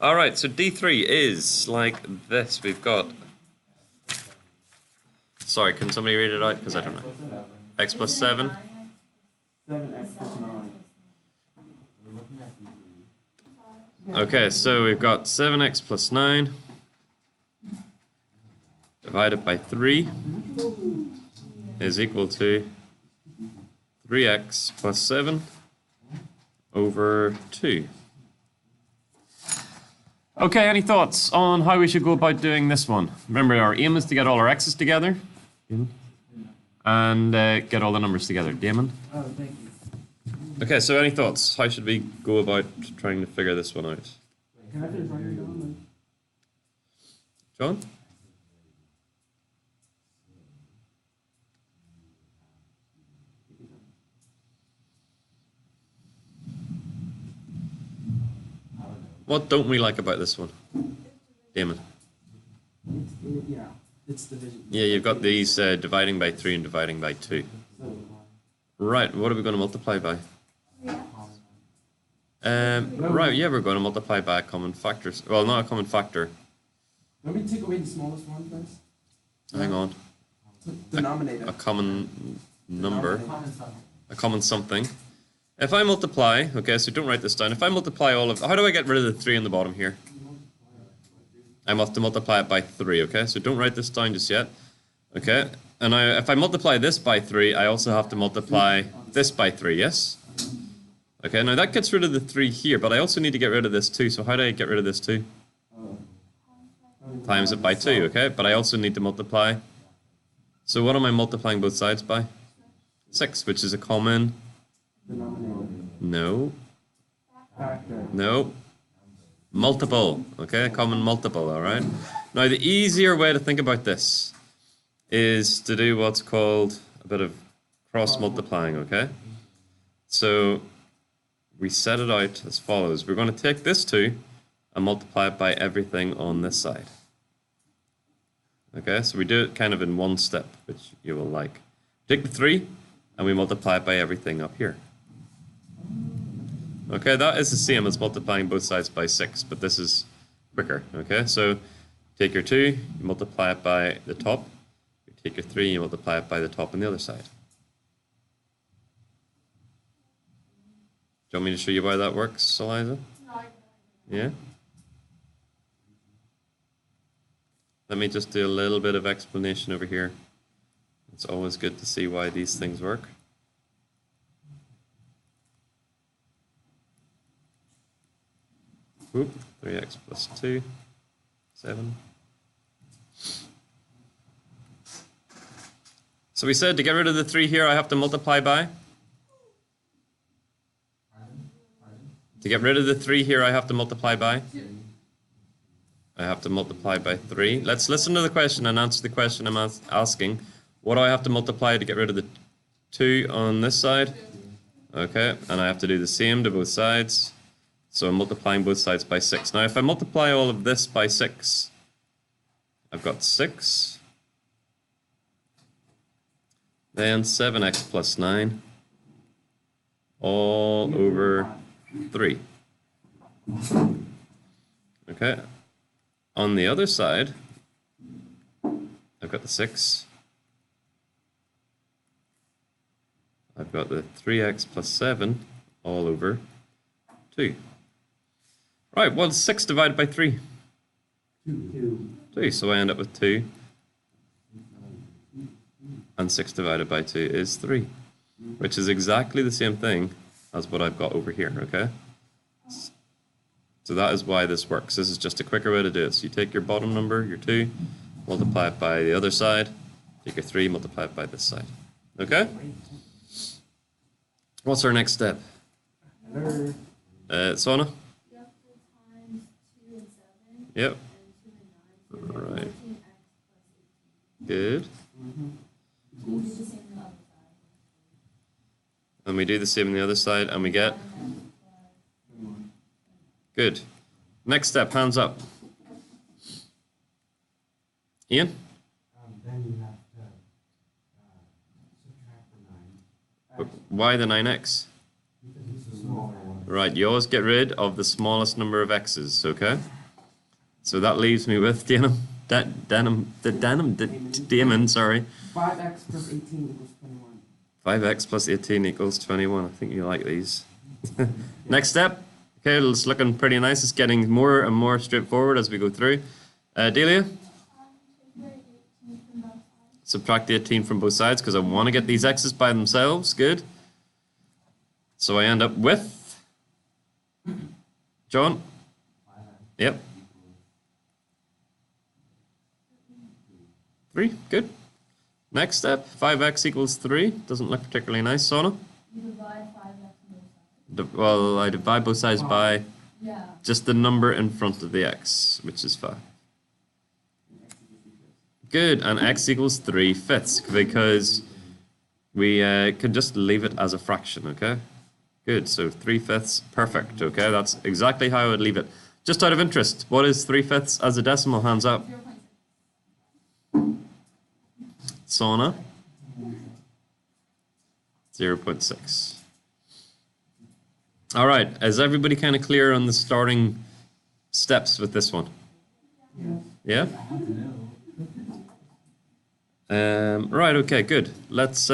All right, so D3 is like this. We've got... Sorry, can somebody read it out? Because I don't know. X plus 7. 7x plus 9. Okay, so we've got 7x plus 9 divided by 3 is equal to 3x plus 7 over 2. Okay, any thoughts on how we should go about doing this one? Remember, our aim is to get all our x's together and get all the numbers together. Damon? Oh, thank you. Okay, so any thoughts? How should we go about trying to figure this one out? Can I finish writing down? John? What don't we like about this one? Damon? It's division. Yeah, you've got these dividing by 3 and dividing by 2. Right, what are we going to multiply by? Right, yeah, we're going to multiply by a common factor. Well, not a common factor. Let me take away the smallest one first. Hang on. Denominator. A common number. A common something. If I multiply, okay, so don't write this down. If I multiply all of... How do I get rid of the 3 in the bottom here? I must multiply it by 3, okay? So don't write this down just yet. Okay, and if I multiply this by 3, I also have to multiply this by 3, yes? Okay, now that gets rid of the 3 here, but I also need to get rid of this 2. So how do I get rid of this 2? Times it by 2, okay? But I also need to multiply. So what am I multiplying both sides by? 6, which is a common... No. Factor. No. Multiple, okay? A common multiple, all right? Now, the easier way to think about this is to do what's called a bit of cross-multiplying, okay? So we set it out as follows. We're going to take this 2 and multiply it by everything on this side. Okay, so we do it kind of in one step, which you will like. Take the 3 and we multiply it by everything up here. Okay, that is the same as multiplying both sides by 6, but this is quicker. Okay, so take your 2, you multiply it by the top. You take your 3, you multiply it by the top on the other side. Do you want me to show you why that works, Eliza? Yeah? Let me just do a little bit of explanation over here. It's always good to see why these things work. Oop, 3x plus 2, 7. So we said to get rid of the 3 here, I have to multiply by? To get rid of the 3 here, I have to multiply by? I have to multiply by 3. Let's listen to the question and answer the question I'm asking. What do I have to multiply to get rid of the 2 on this side? Okay, and I have to do the same to both sides. So I'm multiplying both sides by 6. Now, if I multiply all of this by 6, I've got 6. Then 7x plus 9 all over 3. Okay. On the other side, I've got the 6. I've got the 3x plus 7 all over 2. Right, what's 6 divided by 3? 2. So I end up with 2. And 6 divided by 2 is 3. Which is exactly the same thing as what I've got over here, okay? So that is why this works. This is just a quicker way to do it. So you take your bottom number, your 2, multiply it by the other side, take your 3, multiply it by this side. Okay? What's our next step? Sona? Yep. Right. Good. And we do the same on the other side, and we get... Good. Next step, hands up. Ian? Then you have to subtract the 9. Why the 9x? Because it's a smaller one. Right, you always get rid of the smallest number of x's, okay? So that leaves me with Damon, sorry. 5x plus 18 equals 21. 5x plus 18 equals 21. I think you like these. Next step. Okay, it's looking pretty nice. It's getting more and more straightforward as we go through. Delia? Subtract the 18 from both sides because I want to get these x's by themselves. Good. So I end up with... John? Yep. 3. Good. Next step. 5x equals 3. Doesn't look particularly nice. Sona? You divide 5x on both sides. Well, I divide both sides by Yeah. just the number in front of the x, which is 5. Good, and x equals 3/5 because we can just leave it as a fraction, okay? Good, so 3/5, perfect, okay? That's exactly how I would leave it. Just out of interest, what is 3/5 as a decimal? Hands up. 0.6. Sona? 0.6. All right, is everybody kind of clear on the starting steps with this one? Yeah? Right, okay, good. Let's